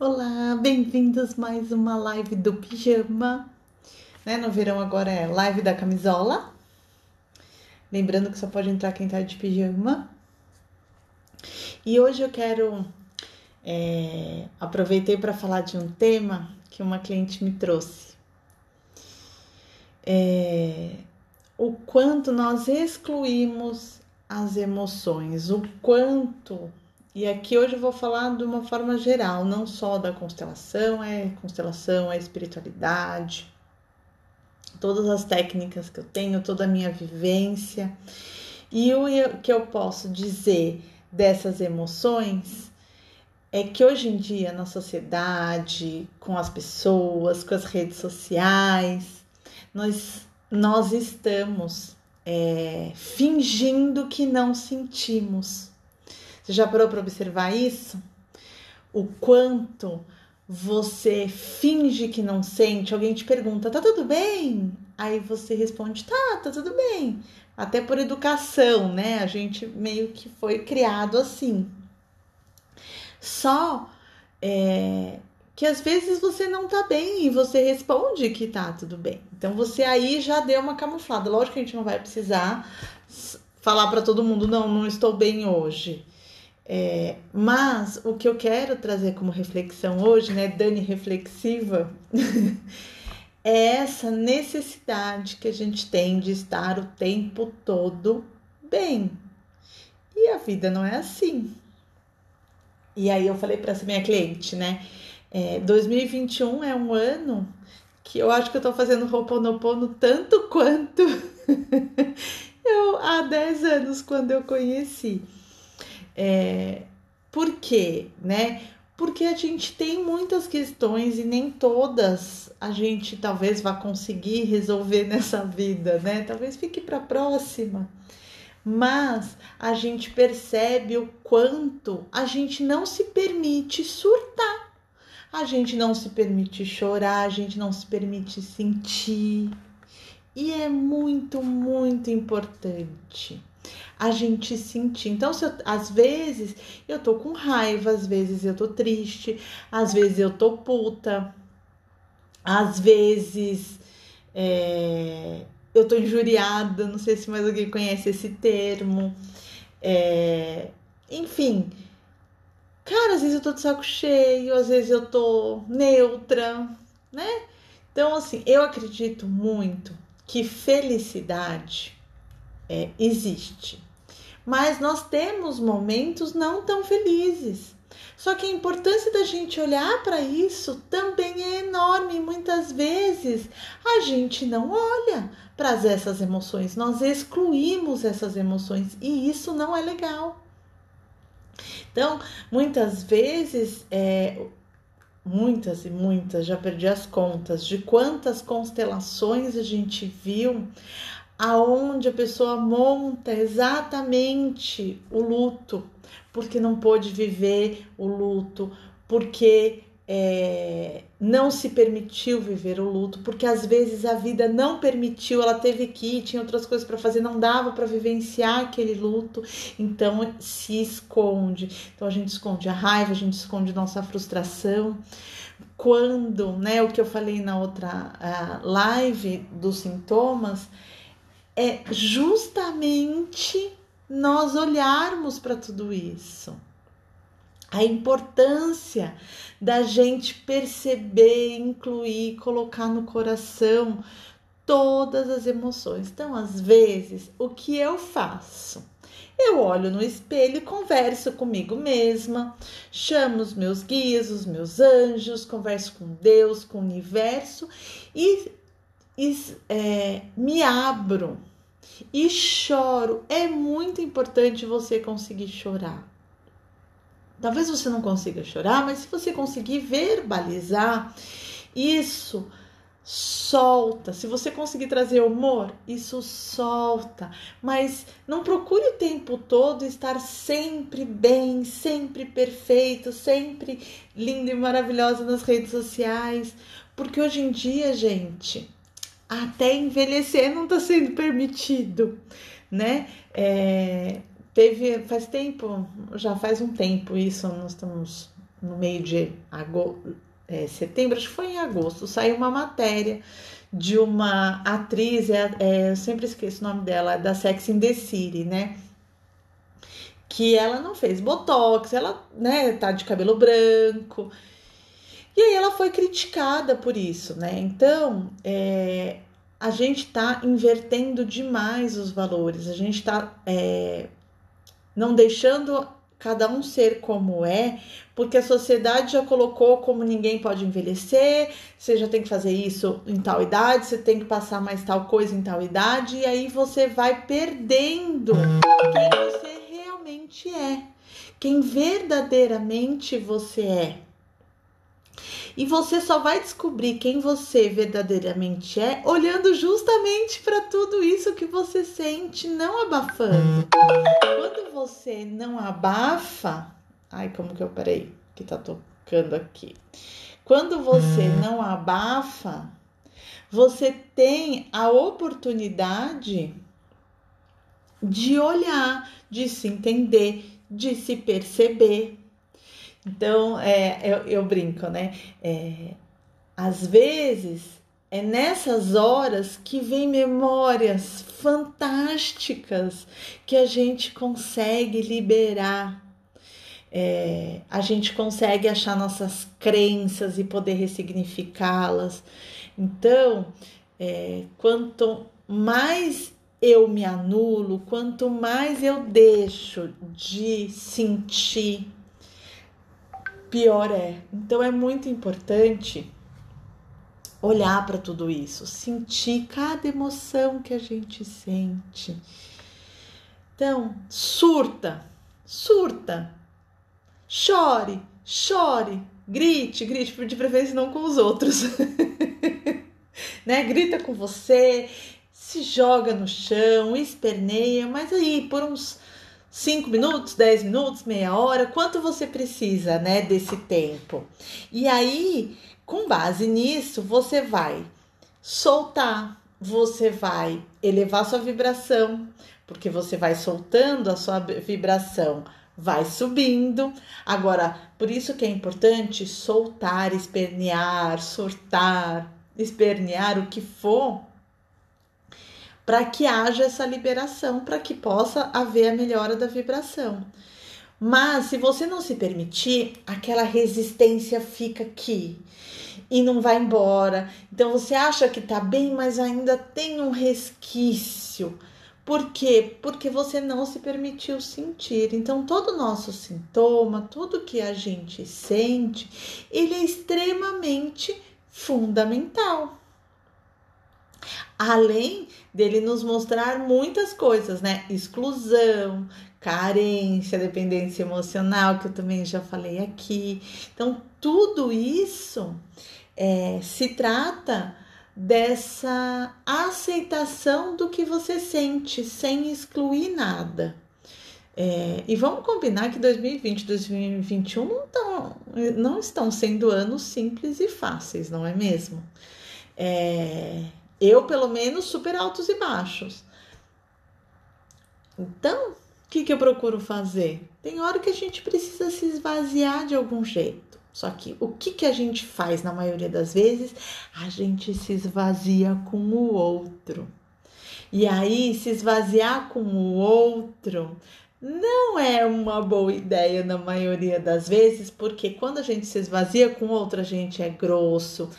Olá, bem-vindos a mais uma live do pijama, né? No verão agora é live da camisola. Lembrando que só pode entrar quem tá de pijama. E hoje eu quero aproveitei para falar de um tema que uma cliente me trouxe. O quanto nós excluímos as emoções, o quanto... E aqui hoje eu vou falar de uma forma geral, não só da constelação, é espiritualidade, todas as técnicas que eu tenho, toda a minha vivência. E o que eu posso dizer dessas emoções é que hoje em dia na sociedade, com as pessoas, com as redes sociais, nós estamos fingindo que não sentimos. Você já parou para observar isso? O quanto você finge que não sente? Alguém te pergunta, tá tudo bem? Aí você responde, tá tudo bem. Até por educação, né? A gente meio que foi criado assim. Só que às vezes você não tá bem e você responde que tá tudo bem. Então você aí já deu uma camuflada. Lógico que a gente não vai precisar falar para todo mundo, não estou bem hoje. Mas o que eu quero trazer como reflexão hoje, né, Dani reflexiva, é essa necessidade que a gente tem de estar o tempo todo bem. E a vida não é assim. E aí eu falei para essa minha cliente, né, 2021 é um ano que eu acho que eu tô fazendo Ho'oponopono tanto quanto eu há 10 anos quando eu conheci. Por quê, né? Porque a gente tem muitas questões e nem todas a gente talvez vá conseguir resolver nessa vida, né? Talvez fique para a próxima. Mas a gente percebe o quanto a gente não se permite surtar. A gente não se permite chorar, a gente não se permite sentir. E é muito, muito importante a gente sentir. Então, às vezes eu tô com raiva, às vezes eu tô triste, às vezes eu tô puta, às vezes eu tô injuriada, não sei se mais alguém conhece esse termo. Enfim, cara, às vezes eu tô de saco cheio, às vezes eu tô neutra, né? Então, assim, eu acredito muito que felicidade existe. Mas nós temos momentos não tão felizes. Só que a importância da gente olhar para isso também é enorme. Muitas vezes a gente não olha para essas emoções, nós excluímos essas emoções e isso não é legal. Então, muitas vezes, muitas e muitas, já perdi as contas de quantas constelações a gente viu aonde a pessoa monta exatamente o luto, porque não pôde viver o luto, porque não se permitiu viver o luto, porque às vezes a vida não permitiu, ela teve que ir, tinha outras coisas para fazer, não dava para vivenciar aquele luto, então se esconde. Então a gente esconde a raiva, a gente esconde nossa frustração. Quando, né, o que eu falei na outra live dos sintomas, é justamente nós olharmos para tudo isso. A importância da gente perceber, incluir, colocar no coração todas as emoções. Então, às vezes, o que eu faço? Eu olho no espelho e converso comigo mesma, chamo os meus guias, os meus anjos, converso com Deus, com o universo e me abro e choro. É muito importante você conseguir chorar. Talvez você não consiga chorar, mas se você conseguir verbalizar, isso solta. Se você conseguir trazer humor, isso solta. Mas não procure o tempo todo estar sempre bem, sempre perfeito, sempre linda e maravilhosa nas redes sociais. Porque hoje em dia, gente, até envelhecer não está sendo permitido, né? Já faz um tempo isso, nós estamos no meio de setembro, acho que foi em agosto, saiu uma matéria de uma atriz, eu sempre esqueço o nome dela, da Sex and the City, né? Que ela não fez botox, ela, né, tá de cabelo branco. E aí ela foi criticada por isso, né? Então, a gente tá invertendo demais os valores, a gente tá não deixando cada um ser como é, porque a sociedade já colocou como ninguém pode envelhecer, você já tem que fazer isso em tal idade, você tem que passar mais tal coisa em tal idade, e aí você vai perdendo quem você realmente é, quem verdadeiramente você é. E você só vai descobrir quem você verdadeiramente é olhando justamente para tudo isso que você sente, não abafando. Quando você não abafa... Ai, como que eu parei? Que tá tocando aqui. Quando você não abafa, você tem a oportunidade de olhar, de se entender, de se perceber. Então, eu brinco, né? Às vezes, é nessas horas que vem memórias fantásticas que a gente consegue liberar. A gente consegue achar nossas crenças e poder ressignificá-las. Então, quanto mais eu me anulo, quanto mais eu deixo de sentir, pior é. Então é muito importante olhar para tudo isso, sentir cada emoção que a gente sente. Então, surta, chore, grite, de preferência não com os outros, né? Grita com você, se joga no chão, esperneia, mas aí por uns 5 minutos, 10 minutos, meia hora, quanto você precisa, né, desse tempo. E aí, com base nisso, você vai soltar, você vai elevar sua vibração, porque você vai soltando a sua vibração, vai subindo. Agora, por isso que é importante soltar, espernear, surtar, espernear, o que for, para que haja essa liberação, para que possa haver a melhora da vibração. Mas se você não se permitir, aquela resistência fica aqui e não vai embora. Então você acha que tá bem, mas ainda tem um resquício. Por quê? Porque você não se permitiu sentir. Então todo nosso sintoma, tudo que a gente sente, ele é extremamente fundamental. Além dele nos mostrar muitas coisas, né? Exclusão, carência, dependência emocional, que eu também já falei aqui. Então, tudo isso se trata dessa aceitação do que você sente, sem excluir nada. E vamos combinar que 2020 e 2021 não estão sendo anos simples e fáceis, não é mesmo? Eu, pelo menos, super altos e baixos. Então, o que eu procuro fazer? Tem hora que a gente precisa se esvaziar de algum jeito. Só que o que a gente faz na maioria das vezes? A gente se esvazia com o outro. E aí, se esvaziar com o outro não é uma boa ideia na maioria das vezes, porque quando a gente se esvazia com o outro, a gente é grosso,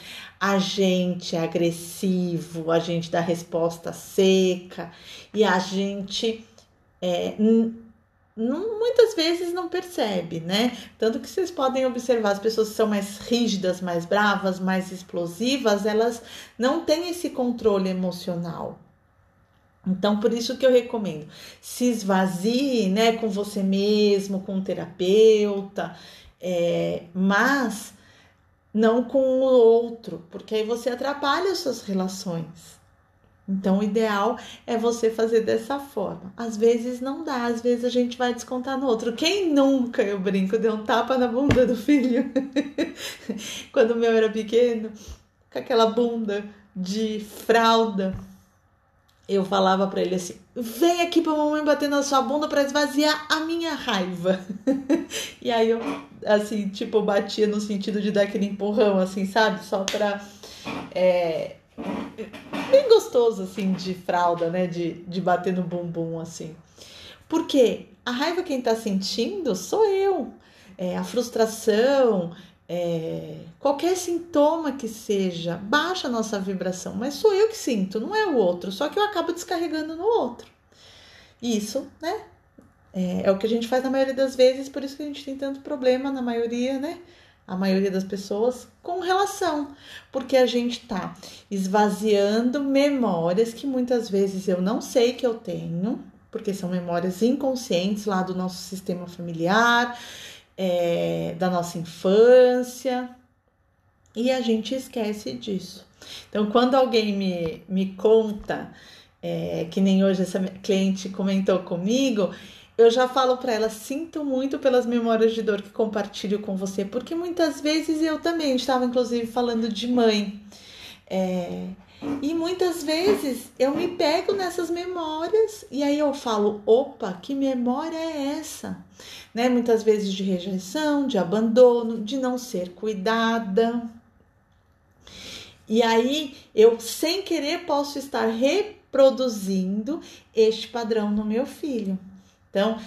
a gente é agressivo, a gente dá resposta seca e a gente muitas vezes não percebe, né? Tanto que vocês podem observar as pessoas que são mais rígidas, mais bravas, mais explosivas, elas não têm esse controle emocional. Então, por isso que eu recomendo, se esvazie, né, com você mesmo, com um terapeuta, mas não com o outro, porque aí você atrapalha as suas relações. Então, o ideal é você fazer dessa forma. Às vezes não dá, às vezes a gente vai descontar no outro. Quem nunca, eu brinco, deu um tapa na bunda do filho? Quando o meu era pequeno, com aquela bunda de fralda. eu falava pra ele assim: vem aqui pra mamãe bater na sua bunda pra esvaziar a minha raiva. E aí eu, assim, tipo, batia no sentido de dar aquele empurrão, assim, sabe? Só pra. É, bem gostoso, assim, de fralda, né? De bater no bumbum, assim. Porque a raiva quem tá sentindo sou eu. A frustração, qualquer sintoma que seja, baixa a nossa vibração, mas sou eu que sinto, não é o outro, só que eu acabo descarregando no outro. Isso, né? É o que a gente faz na maioria das vezes, por isso que a gente tem tanto problema na maioria, né? A maioria das pessoas com relação, porque a gente tá esvaziando memórias que muitas vezes eu não sei que eu tenho, porque são memórias inconscientes lá do nosso sistema familiar, da nossa infância, e a gente esquece disso. Então, quando alguém me conta, que nem hoje essa cliente comentou comigo, eu já falo para ela: sinto muito pelas memórias de dor que compartilho com você, porque muitas vezes eu também estava, inclusive, falando de mãe. E muitas vezes eu me pego nessas memórias e aí eu falo: opa, que memória é essa? Né? Muitas vezes de rejeição, de abandono, de não ser cuidada. E aí eu, sem querer, posso estar reproduzindo este padrão no meu filho. Então,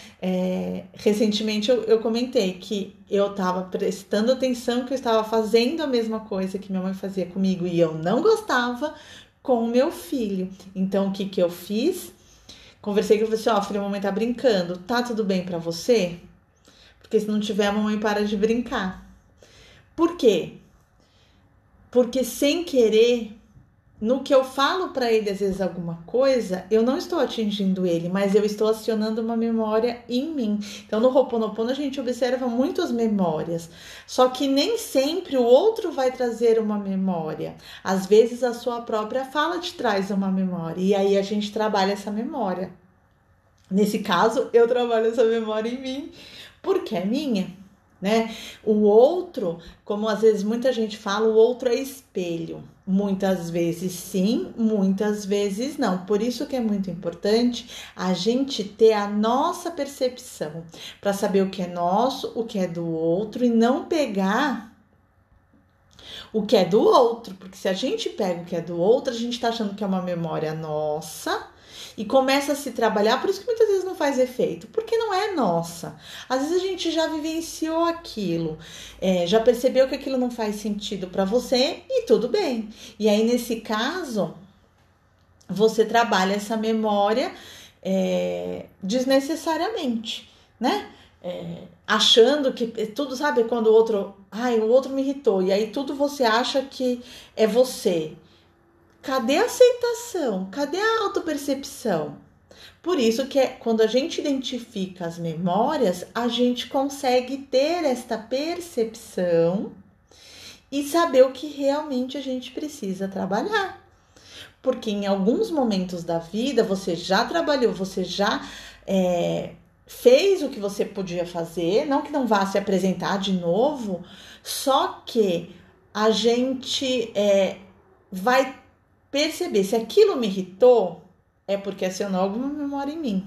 recentemente eu comentei que eu estava prestando atenção, que eu estava fazendo a mesma coisa que minha mãe fazia comigo e eu não gostava com o meu filho. Então, o que eu fiz? Conversei com ele e falei assim: filho, a mamãe tá brincando, tá tudo bem pra você? Porque se não tiver, a mamãe para de brincar. Por quê? Porque sem querer, no que eu falo para ele às vezes alguma coisa, eu não estou atingindo ele, mas eu estou acionando uma memória em mim. Então no Ho'oponopono a gente observa muitas memórias, só que nem sempre o outro vai trazer uma memória. Às vezes a sua própria fala te traz uma memória e aí a gente trabalha essa memória. Nesse caso, eu trabalho essa memória em mim porque é minha. Né? O outro, como às vezes muita gente fala, o outro é espelho. Muitas vezes sim, muitas vezes não. Por isso que é muito importante a gente ter a nossa percepção para saber o que é nosso, o que é do outro e não pegar o que é do outro, porque se a gente pega o que é do outro, a gente está achando que é uma memória nossa e começa a se trabalhar, por isso que muitas vezes não faz efeito, porque não é nossa. Às vezes a gente já vivenciou aquilo, já percebeu que aquilo não faz sentido para você e tudo bem. E aí, nesse caso, você trabalha essa memória desnecessariamente, né? Achando que tudo, sabe, quando o outro me irritou, e aí tudo você acha que é você. Cadê a aceitação? Cadê a autopercepção? Por isso que quando a gente identifica as memórias, a gente consegue ter esta percepção e saber o que realmente a gente precisa trabalhar. Porque em alguns momentos da vida você já trabalhou, você já fez o que você podia fazer, não que não vá se apresentar de novo, só que a gente vai perceber se aquilo me irritou, é porque acionou alguma memória em mim.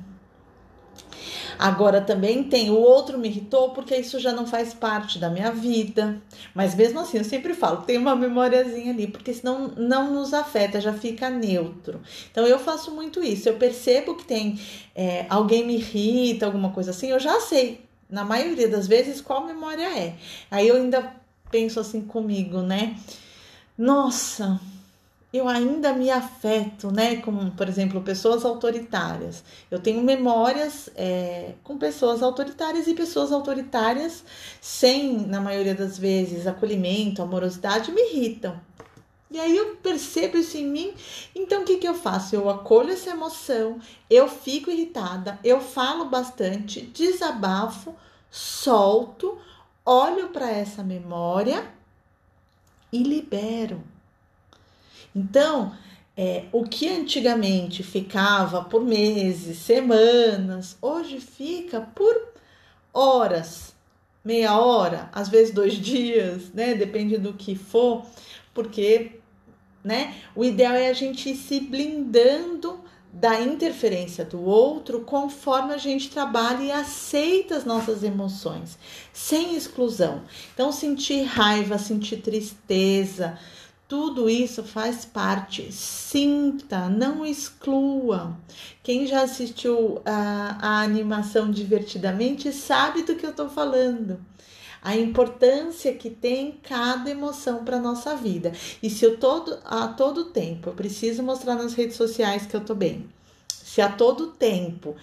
Agora também tem o outro me irritou porque isso já não faz parte da minha vida. Mas mesmo assim, eu sempre falo, tem uma memoriazinha ali, porque senão não nos afeta, já fica neutro. Então eu faço muito isso. Eu percebo que tem alguém me irrita, alguma coisa assim, eu já sei, na maioria das vezes, qual memória é. Aí eu ainda penso assim comigo, né? Nossa, eu ainda me afeto, né? Como, por exemplo, pessoas autoritárias. Eu tenho memórias com pessoas autoritárias e pessoas autoritárias sem, na maioria das vezes, acolhimento, amorosidade, me irritam. E aí eu percebo isso em mim, então o que eu faço? Eu acolho essa emoção, eu fico irritada, eu falo bastante, desabafo, solto, olho para essa memória e libero. Então, o que antigamente ficava por meses, semanas, hoje fica por horas, meia hora, às vezes 2 dias, né? Depende do que for, porque, né? O ideal é a gente ir se blindando da interferência do outro conforme a gente trabalha e aceita as nossas emoções, sem exclusão. Então, sentir raiva, sentir tristeza, tudo isso faz parte. Sinta, não exclua. Quem já assistiu a animação Divertidamente sabe do que eu estou falando. A importância que tem cada emoção para a nossa vida. E se a todo tempo eu preciso mostrar nas redes sociais que eu tô bem, se a todo tempo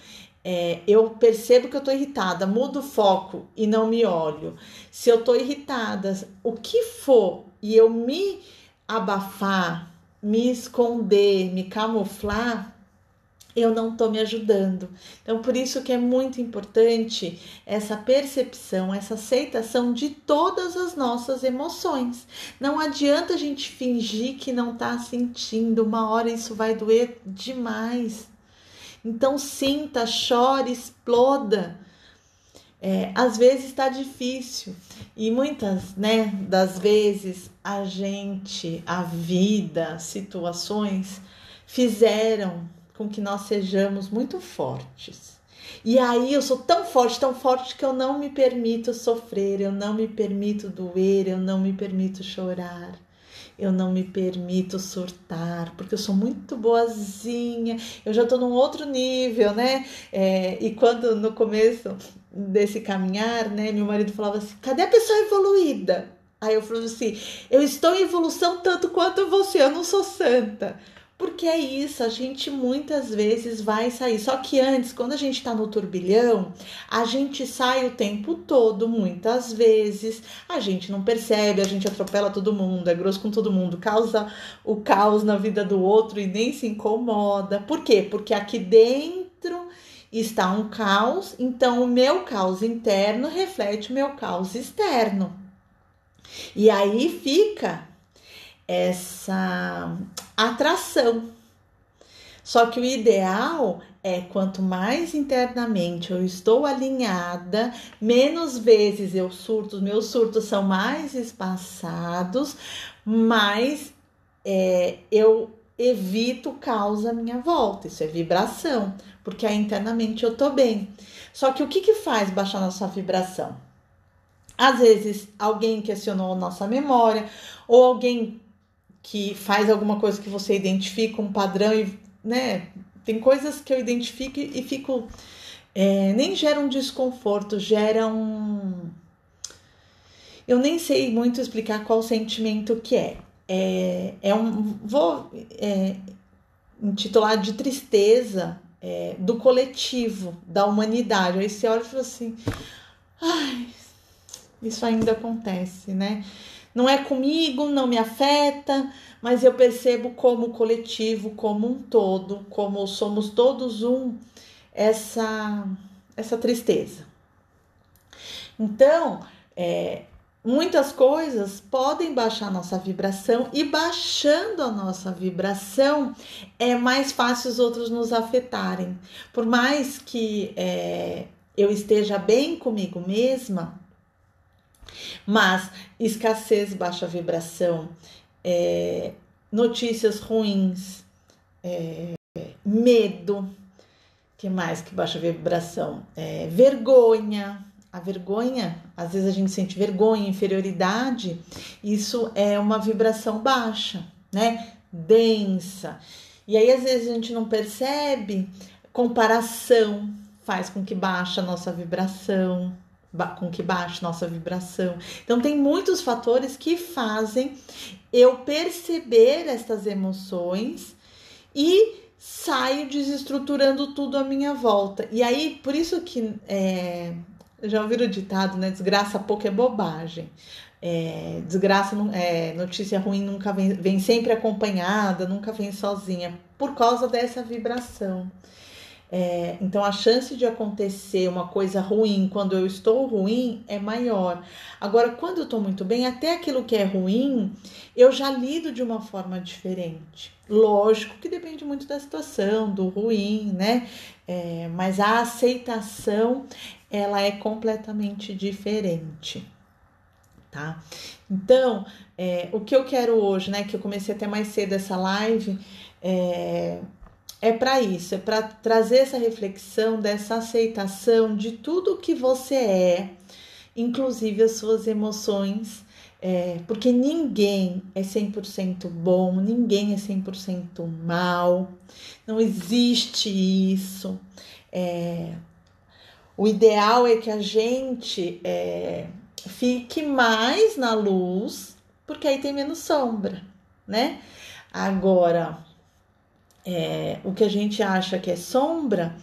eu percebo que eu tô irritada, mudo o foco e não me olho, se eu tô irritada, o que for, e eu me abafar, me esconder, me camuflar, eu não estou me ajudando. Então, por isso que é muito importante essa percepção, essa aceitação de todas as nossas emoções. Não adianta a gente fingir que não está sentindo, uma hora isso vai doer demais. Então, sinta, chore, exploda. Às vezes está difícil e muitas, das vezes a vida, situações fizeram com que nós sejamos muito fortes. E aí eu sou tão forte que eu não me permito sofrer, eu não me permito doer, eu não me permito chorar, eu não me permito surtar, porque eu sou muito boazinha, eu já tô num outro nível, né? E quando no começo desse caminhar, né, meu marido falava assim, cadê a pessoa evoluída? Aí eu falava assim, eu estou em evolução tanto quanto você, eu não sou santa. Porque é isso, a gente muitas vezes vai sair. Só que antes, quando a gente tá no turbilhão, a gente sai o tempo todo, muitas vezes. A gente não percebe, a gente atropela todo mundo, é grosso com todo mundo, causa o caos na vida do outro e nem se incomoda. Por quê? Porque aqui dentro está um caos, então o meu caos interno reflete o meu caos externo. E aí fica essa atração. Só que o ideal é quanto mais internamente eu estou alinhada, menos vezes eu surto, os meus surtos são mais espaçados, mais eu evito o caos à minha volta. Isso é vibração, porque aí internamente eu tô bem. Só que o que faz baixar nossa vibração? Às vezes alguém questionou nossa memória, ou alguém que faz alguma coisa que você identifica, um padrão, e, né? Tem coisas que eu identifico e fico. Nem gera um desconforto, gera um. Eu nem sei muito explicar qual sentimento que é. Vou intitular de tristeza do coletivo, da humanidade. Aí você olha e fala assim. Ai, isso ainda acontece, né? Não é comigo, não me afeta, mas eu percebo como coletivo, como um todo, como somos todos essa tristeza. Então, muitas coisas podem baixar a nossa vibração, e baixando a nossa vibração é mais fácil os outros nos afetarem. Por mais que eu esteja bem comigo mesma, mas escassez, baixa vibração, notícias ruins, medo, que mais que baixa vibração? Vergonha. A vergonha, às vezes a gente sente vergonha, inferioridade, isso é uma vibração baixa, né? Densa. E aí às vezes a gente não percebe, comparação faz com que baixe a nossa vibração. Então tem muitos fatores que fazem eu perceber estas emoções e saio desestruturando tudo à minha volta. E aí, por isso que já ouviram o ditado, né? Desgraça pouco é bobagem. Desgraça, notícia ruim nunca vem sempre acompanhada, nunca vem sozinha, por causa dessa vibração. Então a chance de acontecer uma coisa ruim quando eu estou ruim é maior. Agora, quando eu estou muito bem, até aquilo que é ruim eu já lido de uma forma diferente. Lógico que depende muito da situação, do ruim, né? Mas a aceitação, ela é completamente diferente, tá? Então, o que eu quero hoje, né? Que eu comecei até mais cedo essa live, é para isso, é para trazer essa reflexão, dessa aceitação de tudo que você é, inclusive as suas emoções, porque ninguém é 100% bom, ninguém é 100% mal, não existe isso. O ideal é que a gente fique mais na luz, porque aí tem menos sombra, né? Agora, o que a gente acha que é sombra,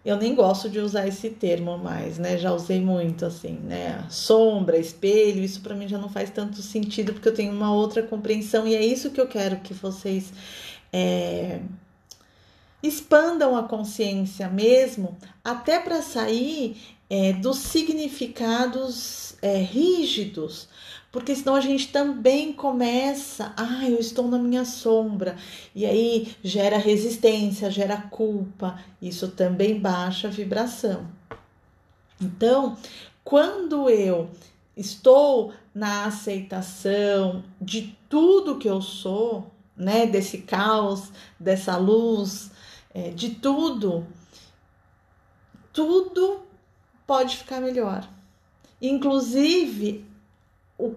eu nem gosto de usar esse termo mais, né? Já usei muito assim, né? Sombra, espelho, isso para mim já não faz tanto sentido, porque eu tenho uma outra compreensão e é isso que eu quero que vocês expandam a consciência mesmo, até para sair dos significados rígidos, porque senão a gente também começa, eu estou na minha sombra, e aí gera resistência, gera culpa, isso também baixa a vibração. Então, quando eu estou na aceitação de tudo que eu sou, né, desse caos, dessa luz, de tudo pode ficar melhor. Inclusive,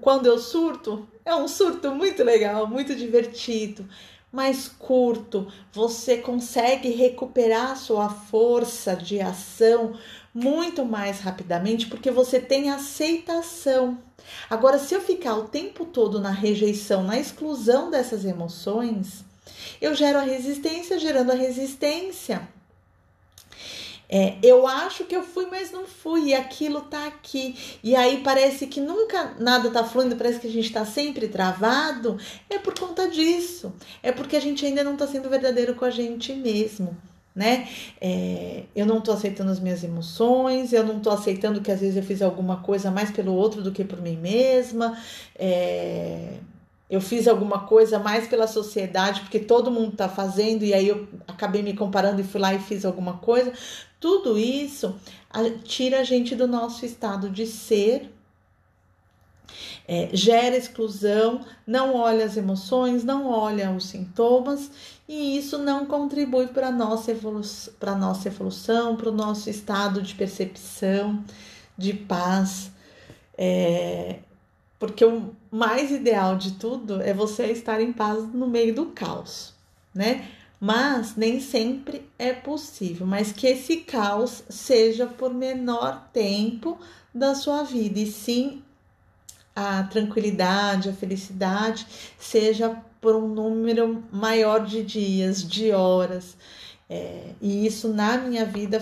quando eu surto, é um surto muito legal, muito divertido, mais curto. Você consegue recuperar a sua força de ação muito mais rapidamente, porque você tem aceitação. Agora, se eu ficar o tempo todo na rejeição, na exclusão dessas emoções, eu gero a resistência, gerando a resistência. Eu acho que eu fui, mas não fui, e aquilo tá aqui. E aí parece que nunca nada tá fluindo, parece que a gente tá sempre travado. É por conta disso. É porque a gente ainda não tá sendo verdadeiro com a gente mesmo, né? Eu não tô aceitando as minhas emoções, eu não tô aceitando que às vezes eu fiz alguma coisa mais pelo outro do que por mim mesma. Eu fiz alguma coisa mais pela sociedade, porque todo mundo tá fazendo, e aí eu acabei me comparando e fui lá e fiz alguma coisa. Tudo isso tira a gente do nosso estado de ser, gera exclusão, não olha as emoções, não olha os sintomas, e isso não contribui para a nossa evolução, para o nosso estado de percepção, de paz. Porque o mais ideal de tudo é você estar em paz no meio do caos, né? Mas nem sempre é possível, mas que esse caos seja por menor tempo da sua vida, e sim a tranquilidade, a felicidade seja por um número maior de dias, de horas. E isso na minha vida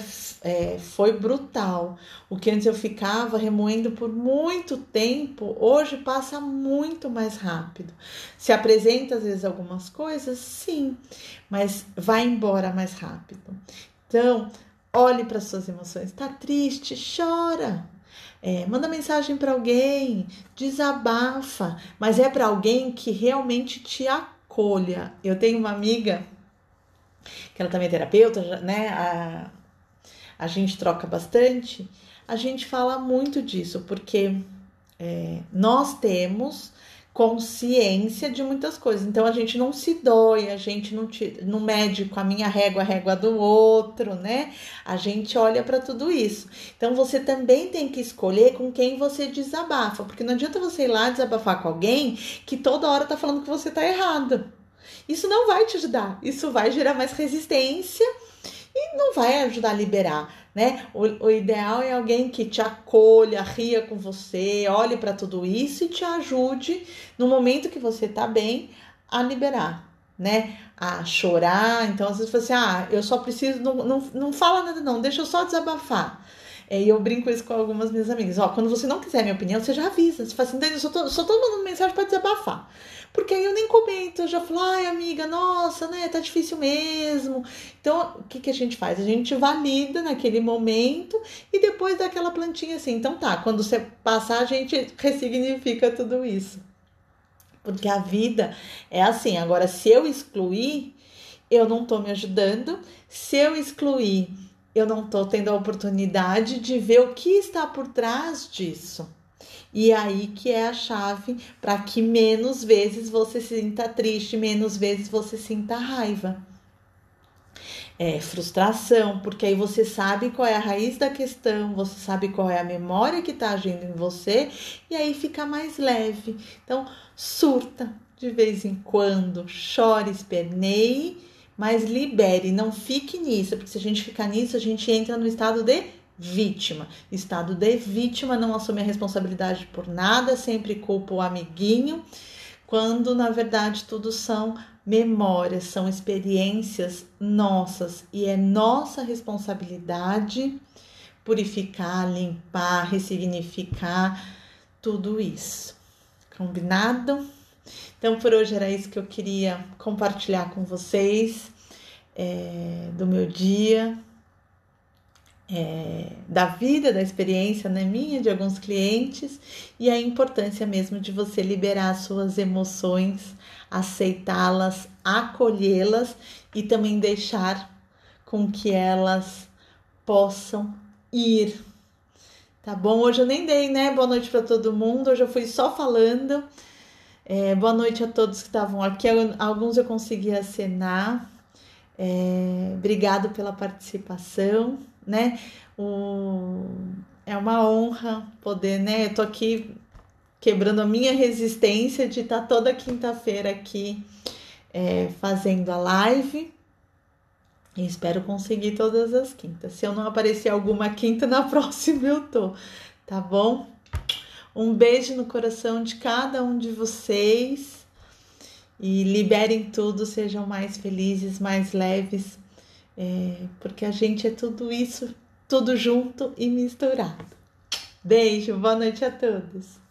foi brutal. O que antes eu ficava remoendo por muito tempo, hoje passa muito mais rápido. Se apresenta às vezes algumas coisas, sim, mas vai embora mais rápido. Então, olhe para suas emoções. Tá triste? Chora. Manda mensagem para alguém, desabafa, mas é para alguém que realmente te acolha. Eu tenho uma amiga que ela também é terapeuta, né? A gente troca bastante. A gente fala muito disso, porque nós temos consciência de muitas coisas. Então a gente não se dói, a gente não mede com a minha régua, a régua do outro, né? A gente olha para tudo isso. Então você também tem que escolher com quem você desabafa, porque não adianta você ir lá desabafar com alguém que toda hora tá falando que você tá errado. Isso não vai te ajudar, isso vai gerar mais resistência e não vai ajudar a liberar, né? O ideal é alguém que te acolha, ria com você, olhe para tudo isso e te ajude no momento que você tá bem a liberar, né? A chorar. Então, às vezes você fala assim, eu só preciso, não fala nada não, deixa eu só desabafar. E eu brinco isso com algumas minhas amigas. Quando você não quiser minha opinião, você já avisa. Você fala assim, eu só tô mandando mensagem para desabafar. Porque aí eu nem comento, eu já falo, amiga, nossa, né, tá difícil mesmo. Então, o que a gente faz? A gente valida naquele momento e depois dá aquela plantinha assim. Então tá, quando você passar, a gente ressignifica tudo isso. Porque a vida é assim. Agora, se eu excluir, eu não tô me ajudando. Se eu excluir, eu não tô tendo a oportunidade de ver o que está por trás disso. E aí que é a chave para que menos vezes você se sinta triste, menos vezes você sinta raiva. frustração, porque aí você sabe qual é a raiz da questão, você sabe qual é a memória que está agindo em você, e aí fica mais leve. Então, surta de vez em quando, chore, esperneie, mas libere, não fique nisso, porque se a gente ficar nisso, a gente entra no estado de vítima. Estado de vítima, não assume a responsabilidade por nada, sempre culpa o amiguinho, quando na verdade tudo são memórias, são experiências nossas e é nossa responsabilidade purificar, limpar, ressignificar tudo isso. Combinado? Então por hoje era isso que eu queria compartilhar com vocês, do meu dia, da vida, da experiência, né, minha, de alguns clientes, e a importância mesmo de você liberar suas emoções, aceitá-las, acolhê-las e também deixar com que elas possam ir. Tá bom? Hoje eu nem dei, né? Boa noite para todo mundo. Hoje eu fui só falando. Boa noite a todos que estavam aqui. Alguns eu consegui acenar. Obrigado pela participação, né? É uma honra poder, né? Eu tô aqui quebrando a minha resistência de estar toda quinta-feira aqui fazendo a live. E espero conseguir todas as quintas. Se eu não aparecer alguma quinta, na próxima eu tô, tá bom? Um beijo no coração de cada um de vocês. E liberem tudo, sejam mais felizes, mais leves, porque a gente é tudo isso, tudo junto e misturado. Beijo, boa noite a todos.